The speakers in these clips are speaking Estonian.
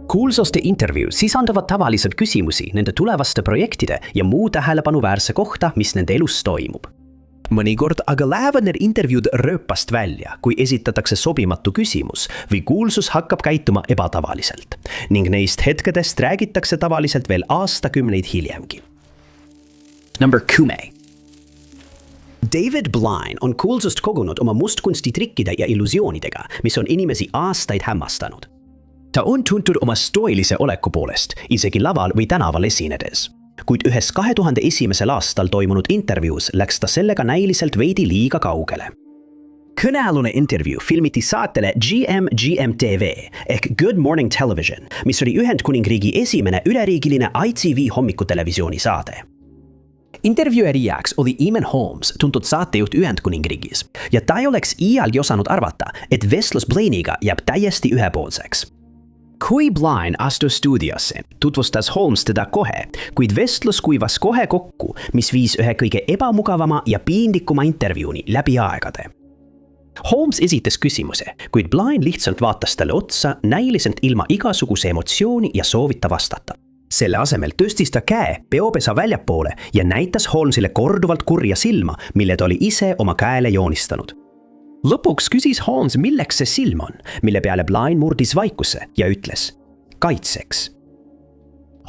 Kuulsuste intervjuud sisaldavad tavaliselt küsimusi nende tulevaste projektide ja muu tähelepanuväärse kohta, mis nende elus toimub. Mõnikord aga lähevad need intervjuud rööpast välja, kui esitatakse sobimatu küsimus või kuulsus hakkab käituma ebatavaliselt. Ning neist hetkedest räägitakse tavaliselt veel aastakümneid hiljemgi. Number 10. David Blaine on kuulsust kogunud oma mustkunstitrikkide ja illusioonidega, mis on inimesi aastaid hämmastanud. Ta on tuntud oma stoilise oleku poolest, isegi laval või tänaval esinedes. Kuid ühes 2001. aastal toimunud intervjuus läks ta sellega näiliselt veidi liiga kaugele. Kõnealune intervjuu filmiti saatele GMTV ehk Good Morning Television, mis oli Ühendkuningriigi esimene üleriigiline ITV hommikutelevisiooni saade. Intervjueerijaks oli Eamonn Holmes, tuntud saatejuht Ühendkuningriigis, ja ta ei oleks iialgi osanud arvata, et vestlus Blaine'iga jääb täiesti ühepoolseks. Kui Blaine astus stuudiosse, tutvustas Holmes teda kohe, kuid vestlus kuivas kohe kokku, mis viis ühe kõige ebamugavama ja piinlikuma intervjuuni läbi aegade. Holmes esitas küsimuse, kuid Blaine lihtsalt vaatas talle otsa, näiliselt ilma igasuguse emotsiooni ja soovita vastata. Selle asemel tõstis ta käe peopesa väljapoole ja näitas Holmesile korduvalt kurja silma, mille ta oli ise oma käele joonistanud. Lõpuks küsis Holmes, milleks see silm on, mille peale Blaine murdis vaikuse ja ütles, kaitseks.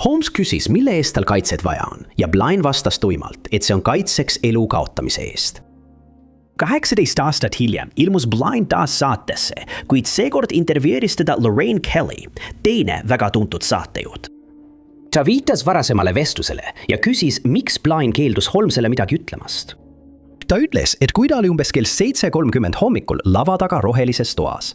Holmes küsis, mille eest tal kaitset vaja on, ja Blaine vastas tuimalt, et see on kaitseks elu kaotamise eest. 18 aastat hiljem ilmus Blaine taas saatesse, kuid seekord intervjueeris teda Lorraine Kelly, teine väga tuntud saatejuht. Ta viitas varasemale vestlusele ja küsis, miks Blaine keeldus Holmesele midagi ütlemast. Ta ütles, et kui ta oli umbes kell 7:30 hommikul lava taga rohelises toas.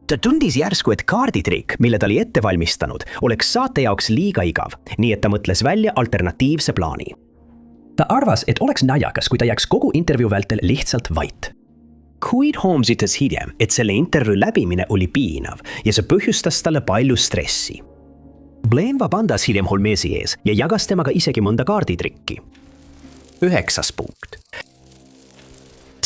Ta tundis järsku, et kaarditrikk, mille ta oli ette valmistanud, oleks saate jaoks liiga igav, nii et ta mõtles välja alternatiivse plaani. Ta arvas, et oleks naljakas, kui ta jääks kogu intervjuu vältel lihtsalt vait. Kuid Holmes ütles hiljem, et selle intervjuu läbimine oli piinav ja see põhjustas talle palju stressi. Blaine vabandas hiljem Holmesi ees ja jagas temaga isegi mõnda kaarditrikki. 9. punkt.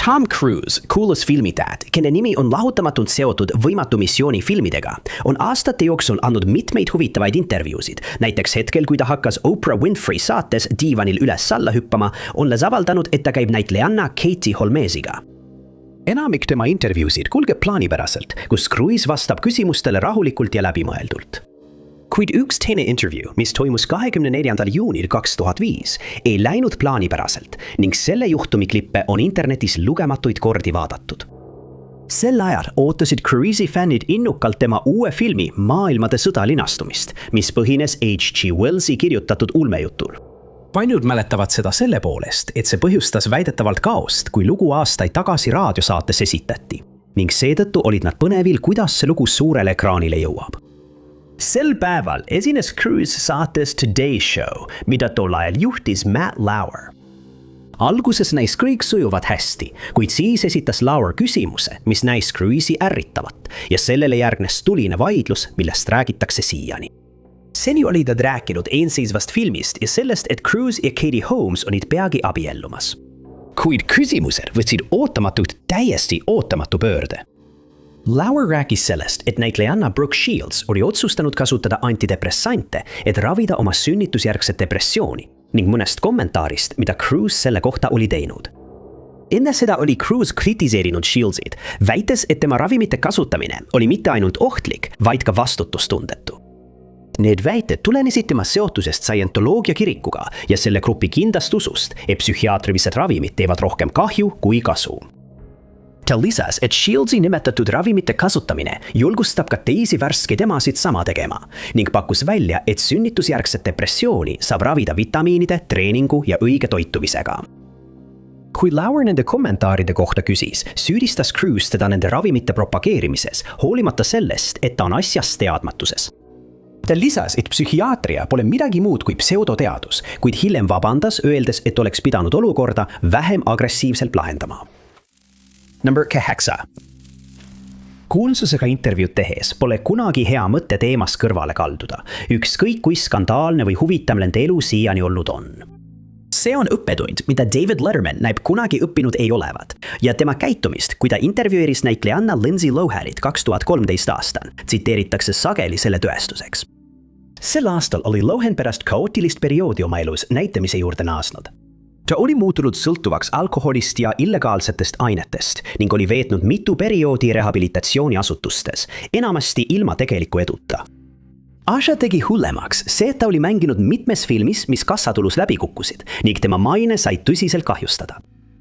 Tom Cruise, kuulus filmitäht, kelle nimi on lahutamatult seotud Võimatu missiooni filmidega, on aastate jooksul andnud mitmeid huvitavaid intervjuusid. Näiteks hetkel, kui ta hakkas Oprah Winfrey saates diivanil üles-alla hüppama, olles avaldanud, et ta käib näitlejanna Katie Holmesiga. Enamik tema intervjuusid kulgeb plaanipäraselt, kus Cruise vastab küsimustele rahulikult ja läbimõeldult. Kuid üks teine intervjuu, mis toimus 24. juunil 2005, ei läinud plaanipäraselt ning selle juhtumi klippe on internetis lugematuid kordi vaadatud. Sel ajal ootasid Cruise'i fännid innukalt tema uue filmi Maailmade sõda linastumist, mis põhines H.G. Wellsi kirjutatud ulmejutul. Paljud mäletavad seda selle poolest, et see põhjustas väidetavalt kaost, kui lugu aastaid tagasi raadiosaates esitati, ning seetõttu olid nad põnevil, kuidas see lugu suurele ekraanile jõuab. Sel päeval esines Cruise saates Today Show, mida tol ajal juhtis Matt Lauer. Alguses näis kõik sujuvad hästi, kuid siis esitas Lauer küsimuse, mis näis Cruise'i ärritavat ja sellele järgnes tuline vaidlus, millest räägitakse siiani. Seni oli ta rääkinud eenseisvast filmist ja sellest, et Cruise ja Katie Holmes olid peagi abiellumas. Kuid küsimused võtsid ootamatult täiesti ootamatu pöörde. Lauer rääkis sellest, et näitlejanna Brooke Shields oli otsustanud kasutada antidepressante, et ravida oma sünnitusjärgset depressiooni ning mõnest kommentaarist, mida Cruise selle kohta oli teinud. Enne seda oli Cruise kritiseerinud Shieldsid, väites, et tema ravimite kasutamine oli mitte ainult ohtlik, vaid ka vastutustundetu. Need väited tulenesid tema seotusest Scientoloogia kirikuga ja selle grupi kindlast usust, et psühhiaatrilised ravimid teevad rohkem kahju kui kasu. Ta lisas, et Shieldsi nimetatud ravimite kasutamine julgustab ka teisi värskeid emasid sama tegema ning pakkus välja, et sünnitusjärgset depressiooni saab ravida vitamiinide, treeningu ja õige toitumisega. Kui Lauer nende kommentaaride kohta küsis, süüdistas Cruise teda nende ravimite propageerimises, hoolimata sellest, et ta on asjast teadmatuses. Ta lisas, et psühhiaatria pole midagi muud kui pseudoteadus, kuid hiljem vabandas, öeldes, et oleks pidanud olukorda vähem agressiivselt lahendama. Number 9. Kuulsusega intervjuud tehes pole kunagi hea mõte teemast kõrvale kalduda, ükskõik kui skandaalne või huvitav nende elu siiani olnud on. See on õppetund, mida David Letterman näib kunagi õppinud ei olevat ja tema käitumist, kui ta intervjueeris näitlejanna Lindsay Lohanit 2013 aastal, tsiteeritakse sageli selle tõestuseks. Sel aastal oli Lohan pärast kaootilist perioodi oma elus näitamise juurde naasnud. Ta oli muutunud sõltuvaks alkoholist ja illegaalsetest ainetest ning oli veetnud mitu perioodi rehabilitatsiooniasutustes, enamasti ilma tegeliku eduta. Asja tegi hullemaks see, et ta oli mänginud mitmes filmis, mis kassatulus läbi kukkusid ning tema maine sai tõsiselt kahjustada.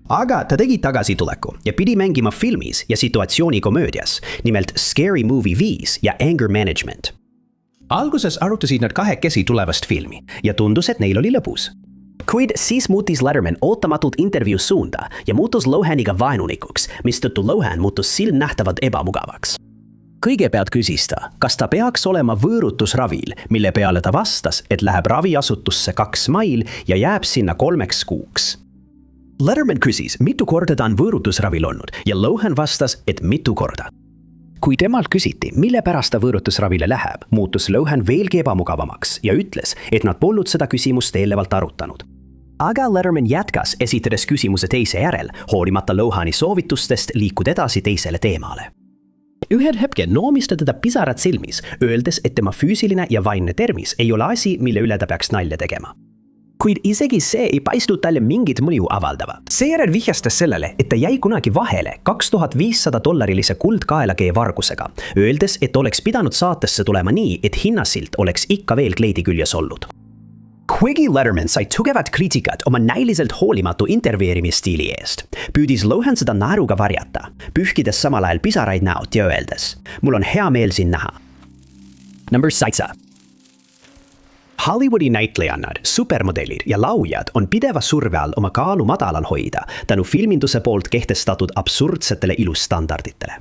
Aga ta tegi tagasituleku ja pidi mängima filmis ja situatsioonikomöödias, nimelt Scary Movie 5 ja Anger Management. Alguses arutasid nad kahekesi tulevast filmi ja tundus, et neil oli lõbus. Kuid siis muutis Letterman ootamatult intervjuu suunda ja muutus Lohaniga vaenunikuks, mistõttu Lohan muutus silmnähtavalt ebamugavaks. Kõigepealt küsis ta, kas ta peaks olema võõrutusravil, mille peale ta vastas, et läheb raviasutusse 2 mail ja jääb sinna 3 kuuks. Letterman küsis, mitu korda ta on võõrutusravil olnud ja Lohan vastas, et mitu korda. Kui temalt küsiti, mille pärast ta võõrutusravile läheb, muutus Lohan veelgi ebamugavamaks ja ütles, et nad polnud seda küsimust eelnevalt arutanud. Aga Letterman jätkas esitades küsimuse teise järel, hoolimata Lohani soovitustest liikuda edasi teisele teemale. Ühel hetkel noomis ta teda pisarad silmis, öeldes, et tema füüsiline ja vaimne tervis ei ole asi, mille üle ta peaks nalja tegema. Kuid isegi see ei paistnud talle mingit mõju avaldava. Seejärel vihjastas sellele, et ta jäi kunagi vahele $2500 kuldkaelakee vargusega, öeldes, et oleks pidanud saatesse tulema nii, et hinnasilt oleks ikka veel kleidi küljes olnud. Kuigi Letterman sai tugevat kriitikat oma näiliselt hoolimatu intervjueerimisstiili eest, püüdis Lohan seda naeruga varjata, pühkides samal ajal pisaraid näot ja öeldes, mul on hea meel siin näha. Number 7. Hollywoodi näitlejannad, supermodellid ja laujad on pideva surve all oma kaalu madalal hoida tänu filminduse poolt kehtestatud absurdsetele ilustandarditele.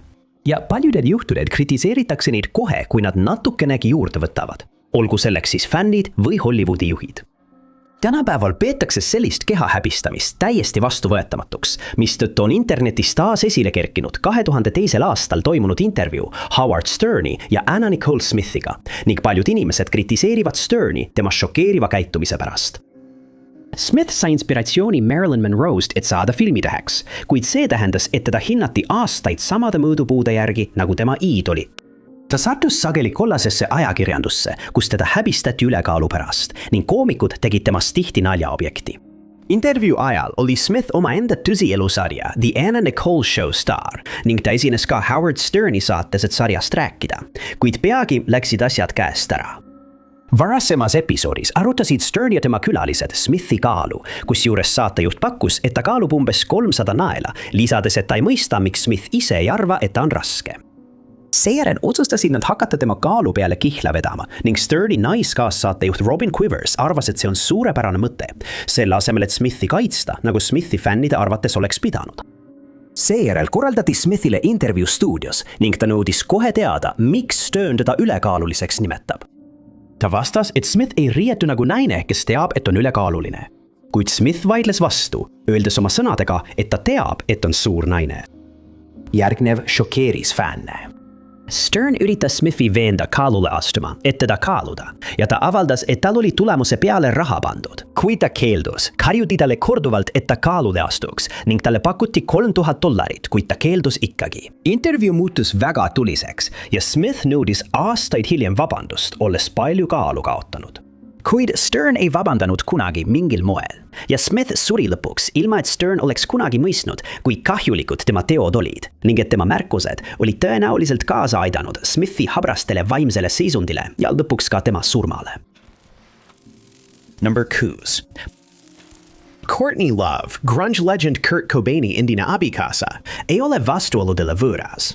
Ja paljudel juhtudel kritiseeritakse neid kohe, kui nad natukenegi juurde võtavad. Olgu selleks siis fännid või Hollywoodi juhid. Tänapäeval peetakse sellist keha häbistamist täiesti vastuvõetamatuks, mistõttu on internetis taas esile kerkinud 2002. aastal toimunud intervjuu Howard Sterni ja Anna Nicole Smithiga ning paljud inimesed kritiseerivad Sterni tema šokeeriva käitumise pärast. Smith sai inspiratsiooni Marilyn Monroe'st, et saada filmitäheks, kuid see tähendas, et teda hinnati aastaid samade mõõdupuude järgi nagu tema iidoli. Ta sattus sageli kollasesse ajakirjandusse, kus teda häbistati ülekaalu pärast ning koomikud tegid temast tihti naljaobjekti. Intervjuu ajal oli Smith omaenda tõsielusarja The Anna Nicole Show staar ning ta esines ka Howard Sterni saates, et sarjast rääkida, kuid peagi läksid asjad käest ära. Varasemas episoodis arutasid Stern ja tema külalised Smithi kaalu, kusjuures saatejuht pakkus, et ta kaalub umbes 300 naela, lisades, et ta ei mõista, miks Smith ise ei arva, et ta on raske. Seejärel otsustasid nad hakata tema kaalu peale kihla vedama ning Sterni naiskaassaatejuht Robin Quivers arvas, et see on suurepärane mõte, selle asemel, et Smithi kaitsta, nagu Smithi fännide arvates oleks pidanud. Seejärel korraldati Smithile intervjuu stuudios ning ta nõudis kohe teada, miks Stern teda ülekaaluliseks nimetab. Ta vastas, et Smith ei riietu nagu naine, kes teab, et on ülekaaluline. Kuid Smith vaidles vastu, öeldes oma sõnadega, et ta teab, et on suur naine. Järgnev šokeeris fänne. Stern üritas Smithi veenda kaalule astuma, et teda kaaluda, ja ta avaldas, et tal oli tulemuse peale raha pandud. Kui ta keeldus, karjuti talle korduvalt, et ta kaalule astuks ning talle pakuti $3000, kuid ta keeldus ikkagi. Intervjuu muutus väga tuliseks ja Smith nõudis aastaid hiljem vabandust, olles palju kaalu kaotanud. Kuid Stern ei vabandanud kunagi mingil moel ja Smith suri lõpuks, ilma et Stern oleks kunagi mõistnud, kui kahjulikud tema teod olid ning et tema märkused olid tõenäoliselt kaasa aidanud Smithi habrastele vaimsele seisundile ja lõpuks ka tema surmale. Number 6. Courtney Love, grunge legend Kurt Cobaini endine abikaasa, ei ole vastuoludele võõras.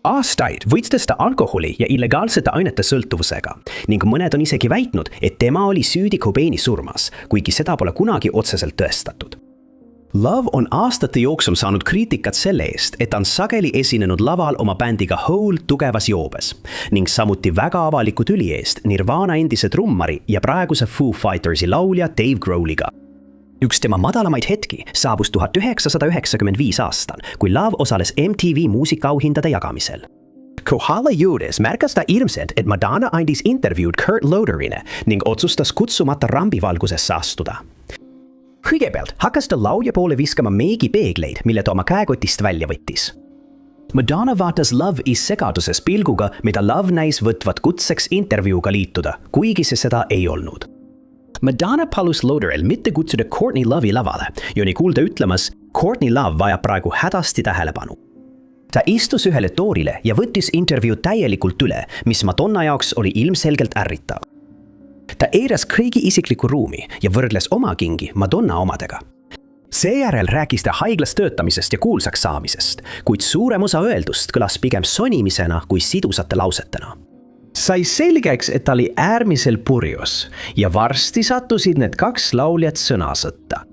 Aastaid võitles ta alkoholi ja illegaalsete ainete sõltuvusega ning mõned on isegi väitnud, et tema oli süüdi Cobaini surmas, kuigi seda pole kunagi otseselt tõestatud. Love on aastate jooksul saanud kriitikat selle eest, et ta on sageli esinenud laval oma bändiga Hole tugevas joobes ning samuti väga avaliku tüli eest Nirvana endise trummari ja praeguse Foo Fightersi laulja Dave Grohliga. Üks tema madalamaid hetki saabus 1995 aastal, kui Love osales MTV muusikaauhindade jagamisel. Kohale jõudes märkas ta ilmselt, et Madonna andis intervjuud Kurt Loderile ning otsustas kutsumata rambivalgusesse astuda. Kõigepealt hakkas ta laulja poole viskama meegipeegleid, mille ta oma käekotist välja võttis. Madonna vaatas Love'i segaduses pilguga, mida Love näis võtvat kutseks intervjuuga liituda, kuigi see seda ei olnud. Madonna palus Loderil mitte kutsuda Courtney Love'i lavale ja oli kuulda ütlemas, Courtney Love vajab praegu hädasti tähelepanu. Ta istus ühele toorile ja võttis intervjuu täielikult üle, mis Madonna jaoks oli ilmselgelt ärritav. Ta eiras kõigi isiklikku ruumi ja võrdles oma kingi Madonna omadega. Seejärel rääkis ta haiglas töötamisest ja kuulsaks saamisest, kuid suurem osa öeldust kõlas pigem sonimisena kui sidusate lausetena. Sai selgeks, et ta oli äärmisel purjus ja varsti sattusid need kaks lauljat sõnasõtta.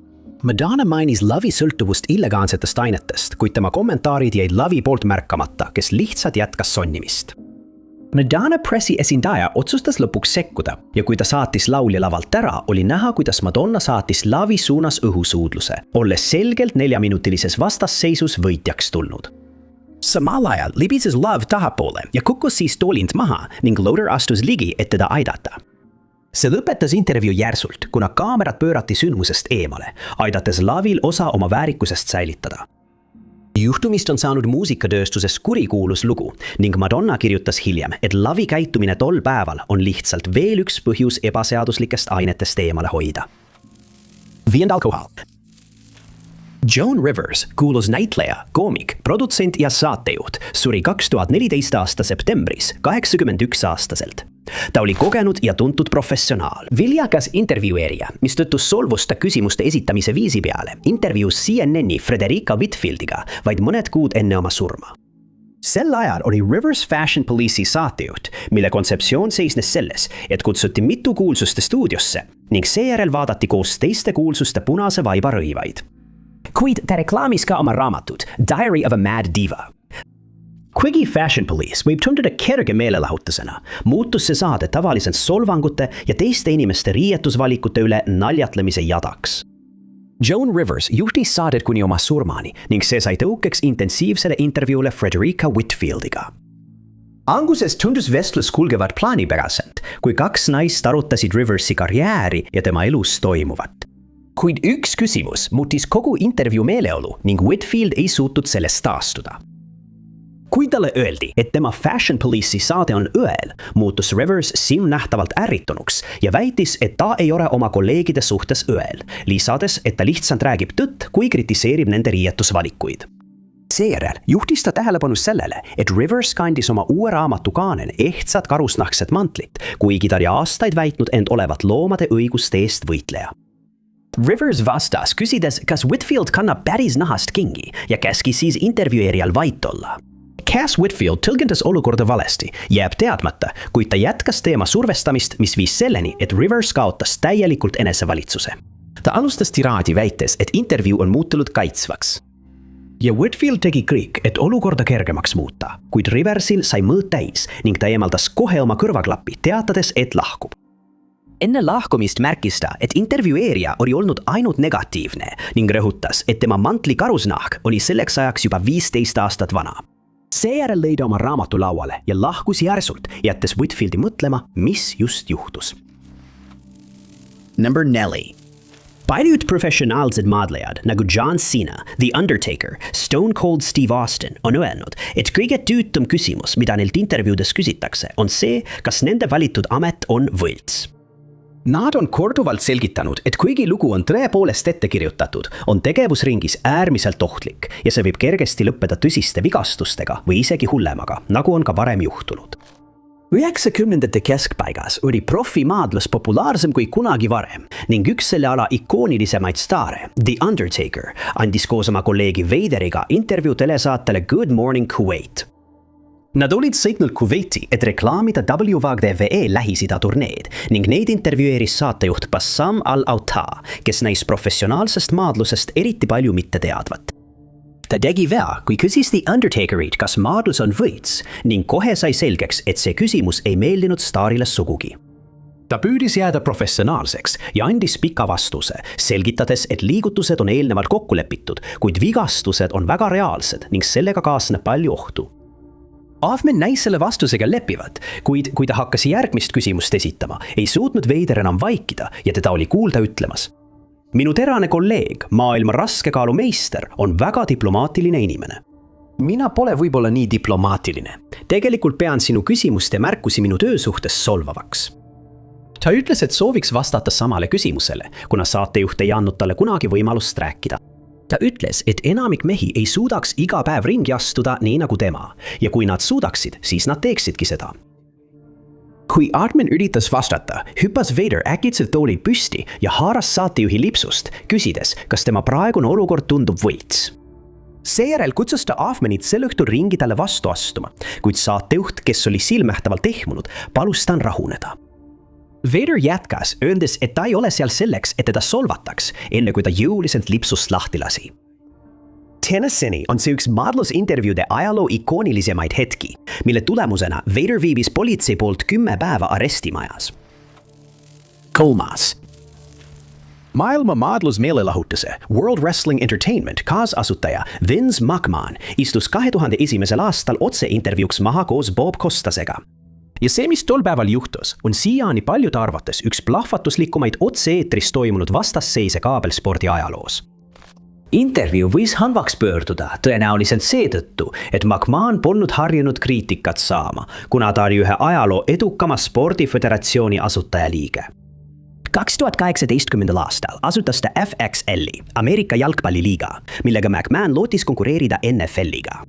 Madonna mainis Love'i sõltuvust illegaalsetest ainetest, kuid tema kommentaarid jäid Love'i poolt märkamata, kes lihtsalt jätkas sonnimist. Madonna pressi esindaja otsustas lõpuks sekkuda ja kui ta saatis laulja lavalt ära, oli näha, kuidas Madonna saatis Love'i suunas õhusuudluse, olles selgelt 4-minutilises vastasseisus võitjaks tulnud. Samal ajal libises Love tahapoole ja kukkus siis toolilt maha ning Loder astus ligi, et teda aidata. See lõpetas intervjuu järsult, kuna kaamerad pöörati sündmusest eemale, aidates Love'il osa oma väärikusest säilitada. Juhtumist on saanud muusikatööstuses kurikuulus lugu ning Madonna kirjutas hiljem, et Love'i käitumine tol päeval on lihtsalt veel üks põhjus ebaseaduslikest ainetest eemale hoida. 5. kohal. Joan Rivers, kuulus näitleja, koomik, produtsent ja saatejuht, suri 2014 aasta septembris 81-aastaselt. Ta oli kogenud ja tuntud professionaal. Viljakas intervjueerija, mis tõttu solvus ta küsimuste esitamise viisi peale, intervjuus CNN-i Frederica Whitfieldiga vaid mõned kuud enne oma surma. Sel ajal oli Rivers Fashion Police'i saatejuht, mille kontseptsioon seisnes selles, et kutsuti mitu kuulsuste stuudiosse ning seejärel vaadati koos teiste kuulsuste punase vaiba rõivaid. Kuid ta reklaamis ka oma raamatut Diary of a Mad Diva. Kuigi Fashion Police võib tunduda kerge meelelahutusena, muutus see saade tavaliselt solvangute ja teiste inimeste riietusvalikute üle naljatlemise jadaks. Joan Rivers juhtis saadet kuni oma surmani ning see sai tõukeks intensiivsele intervjuule Frederica Whitfieldiga. Alguses tundus vestlus kulgevat plaanipäraselt, kui kaks naist arutasid Riversi karjääri ja tema elus toimuvat. Kuid üks küsimus muutis kogu intervjuu meeleolu ning Whitfield ei suutnud sellest taastuda. Kui talle öeldi, et tema Fashion Police'i saade on õel, muutus Rivers silmnähtavalt ärritunuks ja väitis, et ta ei ole oma kolleegide suhtes õel, lisades, et ta lihtsalt räägib tõtt, kui kritiseerib nende riietusvalikuid. Seejärel juhtis ta tähelepanu sellele, et Rivers kandis oma uue raamatu kaanen ehtsad karusnahksed mantlit, kuigi ta oli aastaid väitnud end olevat loomade õiguste eest võitleja. Rivers vastas, küsides, kas Whitfield kannab päris nahast kingi ja käskis siis intervjueerijal vait olla. Cass Whitfield tõlgendas olukorda valesti, jääb teadmata, kuid ta jätkas teema survestamist, mis viis selleni, et Rivers kaotas täielikult enesevalitsuse. Ta alustas tiraadi väites, et intervjuu on muutunud kaitsvaks. Ja Whitfield tegi kõik, et olukorda kergemaks muuta, kuid Riversil sai mõõt täis ning ta eemaldas kohe oma kõrvaklappi, teatades, et lahkub. Enne lahkumist märkis ta, et intervjueerija oli olnud ainult negatiivne ning rõhutas, et tema mantli karusnahk oli selleks ajaks juba 15 aastat vana. Seejärel lõi ta oma raamatu lauale ja lahkus järsult, jättes Whitfieldi mõtlema, mis just juhtus. Number 4. Paljud professionaalsed maadlejad nagu John Cena, The Undertaker, Stone Cold Steve Austin on öelnud, et kõige tüütum küsimus, mida neilt intervjuudes küsitakse, on see, kas nende valitud amet on võlts. Nad on korduvalt selgitanud, et kuigi lugu on tõepoolest ette kirjutatud, on tegevusringis äärmiselt ohtlik ja see võib kergesti lõppeda tõsiste vigastustega või isegi hullemaga, nagu on ka varem juhtunud. 90ndate keskpaigas oli profimaadlus populaarsem kui kunagi varem ning üks selle ala ikoonilisemaid staare, The Undertaker, andis koos oma kolleegi Vaderiga intervjuu telesaatele Good Morning Kuwait. Nad olid sõitnud Kuwaiti, et reklaamida WWE Lähis-Ida turneed ning neid intervjueeris saatejuht Bassam Al-Auta, kes näis professionaalsest maadlusest eriti palju mitte teadvat. Ta tegi vea, kui küsis The Undertakerit, kas maadlus on võits ning kohe sai selgeks, et see küsimus ei meeldinud staarile sugugi. Ta püüdis jääda professionaalseks ja andis pika vastuse, selgitades, et liigutused on eelnevalt kokku lepitud, kuid vigastused on väga reaalsed ning sellega kaasneb palju ohtu. Hoffman näis selle vastusega leppivat, kuid kui ta hakkas järgmist küsimust esitama, ei suutnud Vader enam vaikida ja teda oli kuulda ütlemas. Minu terane kolleeg, maailma raskekaalu meister, on väga diplomaatiline inimene. Mina pole võib-olla nii diplomaatiline. Tegelikult pean sinu küsimust ja märkusi minu töö suhtes solvavaks. Ta ütles, et sooviks vastata samale küsimusele, kuna saatejuht ei andnud talle kunagi võimalust rääkida. Ta ütles, et enamik mehi ei suudaks iga päev ringi astuda nii nagu tema ja kui nad suudaksid, siis nad teeksidki seda. Kui Artman üritas vastata, hüppas Vader äkitselt toolilt püsti ja haaras saatejuhi lipsust, küsides, kas tema praegune olukord tundub võits. Seejärel kutsus ta Artmanit sel õhtul ringi talle vastu astuma, kuid saatejuht, kes oli silmähtavalt ehmunud, palus tal rahuneda. Vader jätkas, öeldes, et ta ei ole seal selleks, et teda solvataks, enne kui ta jõuliselt lipsust lahti lasi. Tänaseni on see üks maadlusintervjuude ajaloo ikoonilisemaid hetki, mille tulemusena Vader viibis politsei poolt 10 päeva arestimajas. 3. Maailma maadlusmeelelahutuse World Wrestling Entertainment kaasasutaja Vince McMahon istus 2001. aastal otseintervjuuks maha koos Bob Costasega. Ja see, mis tol päeval juhtus, on siiani paljude arvates üks plahvatuslikumaid otse-eetris toimunud vastasseise kaabelspordi ajaloos. Intervjuu võis halvaks pöörduda tõenäoliselt seetõttu, et McMahon polnud harjunud kriitikat saama, kuna ta oli ühe ajaloo edukama spordiföderatsiooni asutajaliige. 2018. aastal asutas ta FXL-i, Ameerika jalgpalliliiga, millega McMahon lootis konkureerida NFL-iga.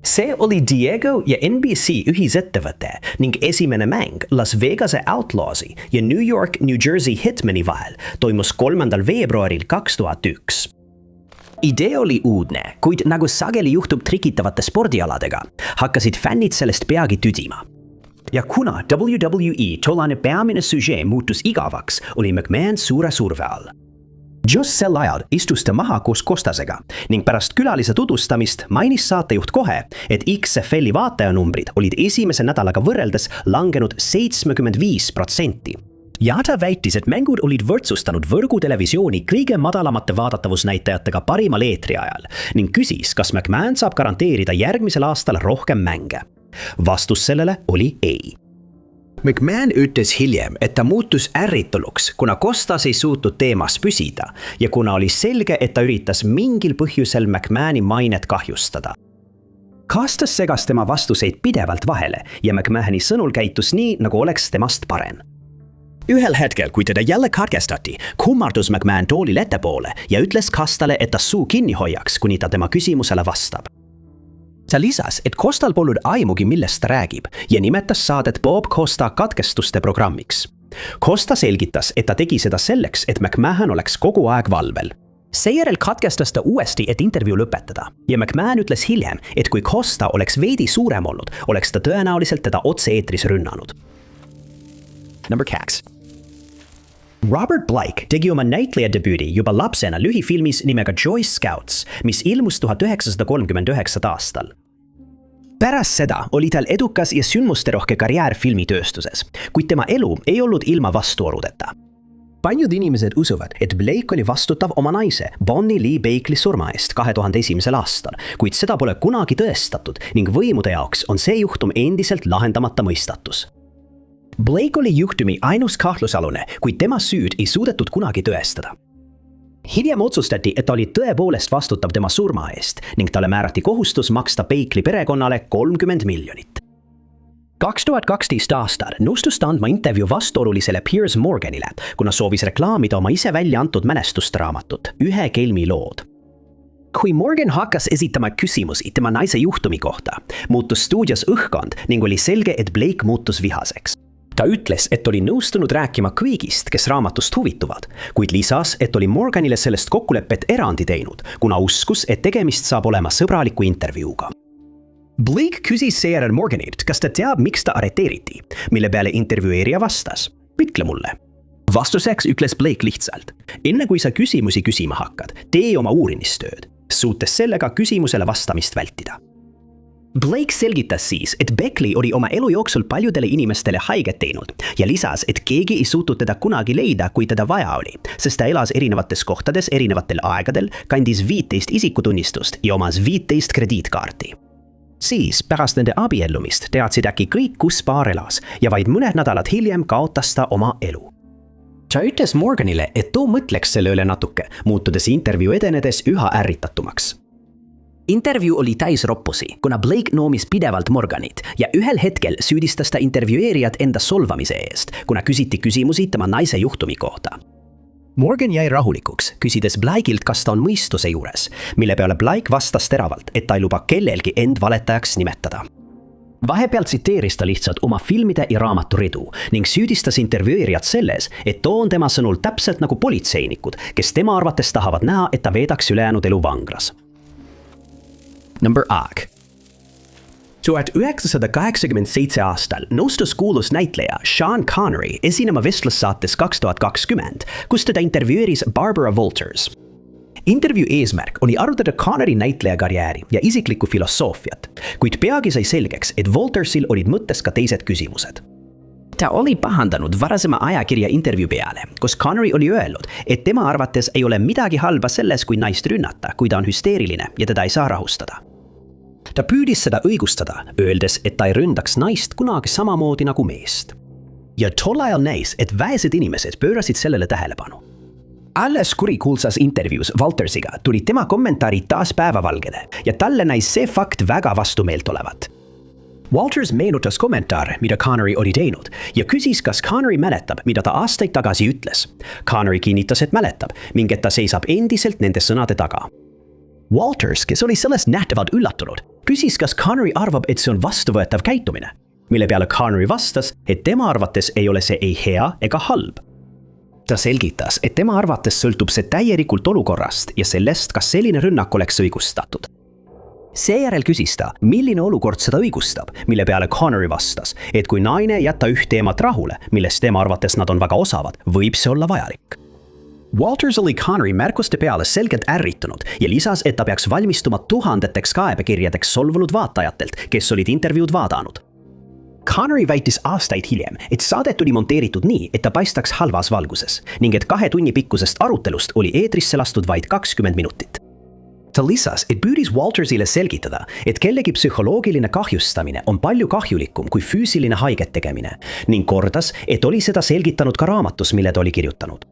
See oli Diego ja NBC ühisettevõte ning esimene mäng Las Vegase Outlawsi ja New York, New Jersey Hitmani vahel toimus 3. veebruaril 2001. Idee oli uudne, kuid nagu sageli juhtub trikitavate spordialadega, hakkasid fännid sellest peagi tüdima. Ja kuna WWE tollane peamine süžee muutus igavaks, oli McMahon suure surve all. Just sel ajal istus ta maha koos Costasega ning pärast külalise tutvustamist mainis saatejuht kohe, et XFL-i vaatajanumbrid olid esimese nädalaga võrreldes langenud 75%. Ja ta väitis, et mängud olid võrdsustanud võrgutelevisiooni kõige madalamate vaadatavusnäitajatega parimal eetri ajal ning küsis, kas McMahon saab garanteerida järgmisel aastal rohkem mänge. Vastus sellele oli ei. McMahon ütles hiljem, et ta muutus ärrituluks, kuna Costas ei suutnud teemas püsida ja kuna oli selge, et ta üritas mingil põhjusel McMahoni mainet kahjustada. Costas segas tema vastuseid pidevalt vahele ja McMahoni sõnul käitus nii, nagu oleks temast parem. Ühel hetkel, kui teda jälle katkestati, kummardus McMahon toolil ettepoole ja ütles Costale, et ta suu kinni hoiaks, kuni ta tema küsimusele vastab. Ta lisas, et Costal polnud aimugi, millest ta räägib ja nimetas saadet Bob Costa katkestuste programmiks. Costa selgitas, et ta tegi seda selleks, et McMahon oleks kogu aeg valvel. Seejärel katkestas ta uuesti, et intervjuu lõpetada ja McMahon ütles hiljem, et kui Costa oleks veidi suurem olnud, oleks ta tõenäoliselt teda otse-eetris rünnanud. Number 2. Robert Blake tegi oma näitleja debüüdi juba lapsena lühifilmis nimega Joy Scouts, mis ilmus 1939. aastal. Pärast seda oli tal edukas ja sündmusterohke karjäär filmitööstuses, kuid tema elu ei olnud ilma vastuoludeta. Paljud inimesed usuvad, et Blake oli vastutav oma naise Bonnie Lee Bakley surma eest 2001. aastal, kuid seda pole kunagi tõestatud ning võimude jaoks on see juhtum endiselt lahendamata mõistatus. Blake oli juhtumi ainus kahtlusalune, kuid tema süüd ei suudetud kunagi tõestada. Hiljem otsustati, et ta oli tõepoolest vastutav tema surma eest ning talle määrati kohustus maksta Bakley perekonnale 30 miljonit. 2012. aastal nõustus ta andma intervjuu vastuolulisele Piers Morganile, kuna soovis reklaamida oma ise välja antud mälestustraamatut Ühe kelmi lood. Kui Morgan hakkas esitama küsimusi tema naise juhtumi kohta, muutus stuudios õhkkond ning oli selge, et Blake muutus vihaseks. Ta ütles, et oli nõustunud rääkima kõigist, kes raamatust huvituvad, kuid lisas, et oli Morganile sellest kokkulepet erandi teinud, kuna uskus, et tegemist saab olema sõbraliku intervjuuga. Blake küsis seejärel Morganilt, kas ta teab, miks ta arreteeriti, mille peale intervjueerija vastas. Ütle mulle. Vastuseks ütles Blake lihtsalt, enne kui sa küsimusi küsima hakkad, tee oma uurimistööd, suutes sellega küsimusele vastamist vältida. Blake selgitas siis, et Bakley oli oma elu jooksul paljudele inimestele haiget teinud ja lisas, et keegi ei suutnud teda kunagi leida, kui teda vaja oli, sest ta elas erinevates kohtades erinevatel aegadel, kandis 15 isikutunnistust ja omas 15 krediitkaarti. Siis pärast nende abiellumist teadsid äkki kõik, kus paar elas ja vaid mõned nädalad hiljem kaotas ta oma elu. Ta ütles Morganile, et too mõtleks selle üle natuke, muutudes intervjuu edenedes üha ärritatumaks. Intervjuu oli täis roppusi, kuna Blake noomis pidevalt Morganit ja ühel hetkel süüdistas ta intervjueerijat enda solvamise eest, kuna küsiti küsimusi tema naise juhtumi kohta. Morgan jäi rahulikuks, küsides Blake'ilt, kas ta on mõistuse juures, mille peale Blake vastas teravalt, et ta ei luba kellelgi end valetajaks nimetada. Vahepeal tsiteeris ta lihtsalt oma filmide ja raamaturidu ning süüdistas intervjueerijat selles, et too on tema sõnul täpselt nagu politseinikud, kes tema arvates tahavad näha, et ta veedaks ülejäänud elu vanglas. Number 8. 1987 aastal nõustus kuulus näitleja Sean Connery esinema vestlussaates 2020, kus teda intervjueeris Barbara Walters. Intervjuu eesmärk oli arutada Connery näitleja karjääri ja isiklikku filosoofiat, kuid peagi sai selgeks, et Waltersil olid mõttes ka teised küsimused. Ta oli pahandanud varasema ajakirja intervjuu peale, kus Connery oli öelnud, et tema arvates ei ole midagi halba selles, kui naist rünnata, kui ta on hüsteeriline ja teda ei saa rahustada. Ta püüdis seda õigustada, öeldes, et ta ei ründaks naist kunagi samamoodi nagu meest. Ja tol ajal näis, et vähesed inimesed pöörasid sellele tähelepanu. Alles kurikuulsas intervjuus Waltersiga tulid tema kommentaarid taas päevavalgele ja talle näis see fakt väga vastumeelt olevat. Walters meenutas kommentaare, mida Connery oli teinud ja küsis, kas Connery mäletab, mida ta aastaid tagasi ütles. Connery kinnitas, et mäletab, ning et ta seisab endiselt nende sõnade taga. Walters, kes oli sellest nähtavalt üllatunud, küsis, kas Connery arvab, et see on vastuvõetav käitumine, mille peale Connery vastas, et tema arvates ei ole see ei hea ega halb. Ta selgitas, et tema arvates sõltub see täielikult olukorrast ja sellest, kas selline rünnak oleks õigustatud. Seejärel küsis ta, milline olukord seda õigustab, mille peale Connery vastas, et kui naine jätta üht teemat rahule, millest tema arvates nad on väga osavad, võib see olla vajalik. Walters oli Connery märkuste peale selgelt ärritunud ja lisas, et ta peaks valmistuma tuhandeteks kaebekirjadeks solvunud vaatajatelt, kes olid intervjuud vaadanud. Connery väitis aastaid hiljem, et saadet oli monteeritud nii, et ta paistaks halvas valguses ning et 2 tunni pikkusest arutelust oli eetrisse lastud vaid 20 minutit. Ta lisas, et püüdis Waltersile selgitada, et kellegi psühholoogiline kahjustamine on palju kahjulikum kui füüsiline haiget tegemine ning kordas, et oli seda selgitanud ka raamatus, mille ta oli kirjutanud.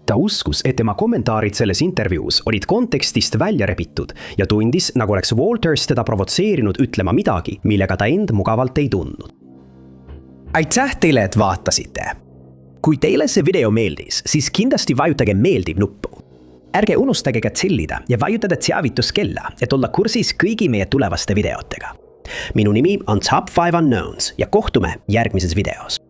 Ta uskus, et tema kommentaarid selles intervjuus olid kontekstist välja rebitud ja tundis, nagu oleks Walters teda provotseerinud ütlema midagi, millega ta end mugavalt ei tundnud. Aitäh teile, et vaatasite! Kui teile see video meeldis, siis kindlasti vajutage meeldib nuppu. Ärge unustage ka tsillida ja vajutada teavituskella, et olla kursis kõigi meie tulevaste videotega. Minu nimi on Top 5 Unknowns ja kohtume järgmises videos.